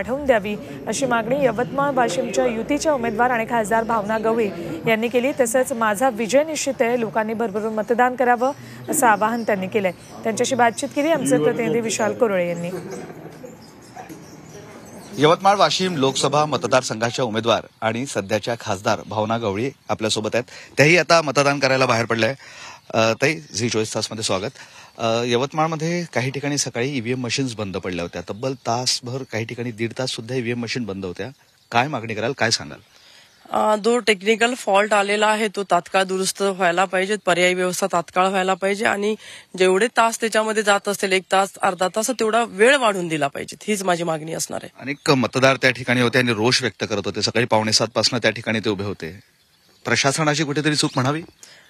वाढवून द्यावी अशी मागणी यवतमाळ वाशिमच्या युतीच्या उमेदवार आणि खासदार भावना गवळी यांनी केली। तसंच माझा विजय निश्चित आहे, लोकांनी भरभरून मतदान करावं असं आवाहन त्यांनी केलंय। त्यांच्याशी बातचीत केली आमचे प्रतिनिधी विशाल कोरोळे यांनी। यवतमाळ वाशिम लोकसभा मतदारसंघाच्या उमेदवार आणि सध्याच्या खासदार भावना गवळी आपल्यासोबत आहेत। त्याही आता मतदान करायला बाहेर पडल्या। ताई, झी 24 तासमध्ये स्वागत। यवतमाळमध्ये काही ठिकाणी सकाळी ईव्हीएम मशीन्स बंद पडल्या होत्या, तब्बल तासभर, काही ठिकाणी दीड तास सुद्धा ईव्हीएम मशीन बंद होत्या। काय मागणी कराल, काय सांगाल? जो टेक्निकल फॉल्ट आलेला आहे तो तात्काळ दुरुस्त व्हायला पाहिजे, पर्यायी व्यवस्था तात्काळ व्हायला पाहिजे आणि जेवढे तास त्याच्यामध्ये जात असतील, 1 तास अर्धा तास, तेवढा वेळ वाढून दिला पाहिजे, हीच माझी मागणी असणार आहे। अनेक मतदार त्या ठिकाणी होते आणि रोष व्यक्त करत होते। सकाळी 6:45 पासून त्या ठिकाणी ते उभे होते। प्रशासनाची कुठेतरी चूक म्हणावी।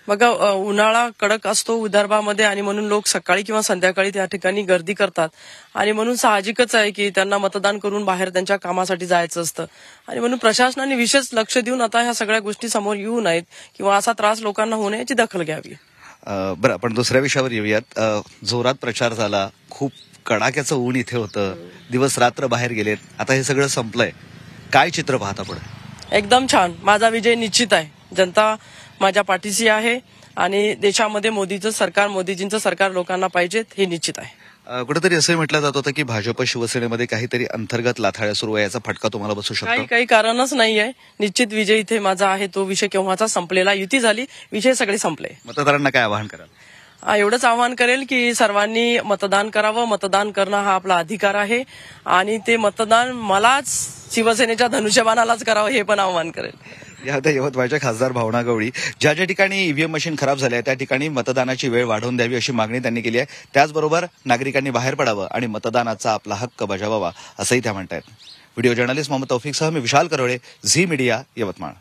बघा, उन्हाळा कडक असतो विदर्भामध्ये आणि म्हणून लोक सकाळी किंवा संध्याकाळी त्या ठिकाणी गर्दी करतात आणि म्हणून साहजिकच आहे की त्यांना मतदान करून बाहेर त्यांच्या कामासाठी जायचं असतं आणि म्हणून प्रशासनाने विशेष लक्ष देऊन आता ह्या सगळ्या गोष्टी समोर येऊ नयेत किंवा असा त्रास लोकांना होऊ नये याची दखल घ्यावी। बरं, आपण दुसऱ्या विषयावर येऊयात। जोरात प्रचार झाला, खूप कडाक्याचं ऊन इथे होतं, दिवस रात्र बाहेर गेलेत, आता हे सगळं संपलंय, काय चित्र पाहता पुढे? एकदम छान, माझा विजय निश्चित आहे, जनता माझ्या पाठीशी आहे आणि देशामध्ये मोदीजींचं सरकार लोकांना पाहिजेत, हे निश्चित आहे। कुठेतरी असंही म्हटलं जात होतं की भाजप शिवसेनेमध्ये काहीतरी अंतर्गत लाथाळ्या सुरू आहे, याचा फटका तुम्हाला बसू शकतो? काही कारणच नाहीये, निश्चित विजय इथे माझा आहे, तो विषय केव्हाचा संपलेला, युती झाली, विषय सगळे संपले। मतदारांना काय आवाहन कराल? एवढंच आवाहन करेल की सर्वांनी मतदान करावं, मतदान करणं हा आपला अधिकार आहे आणि ते मतदान मलाच, शिवसेनेच्या धनुष्यबाणालाच करावं, हे पण आवाहन करेल। या यवतमाळच्या खासदार भावना गवळी, ज्या ज्या ठिकाणी ईव्हीएम मशीन खराब झाल्या त्या ठिकाणी मतदानाची वेळ वाढवून द्यावी अशी मागणी त्यांनी केली आहे। त्याचबरोबर नागरिकांनी बाहेर पडावं आणि मतदानाचा आपला हक्क बजावावा असंही त्या म्हणतायत। व्हिडिओ जर्नलिस्ट मोहम्मद तौफिकसह मी विशाल कोरोळे, झी मीडिया, यवतमाळ।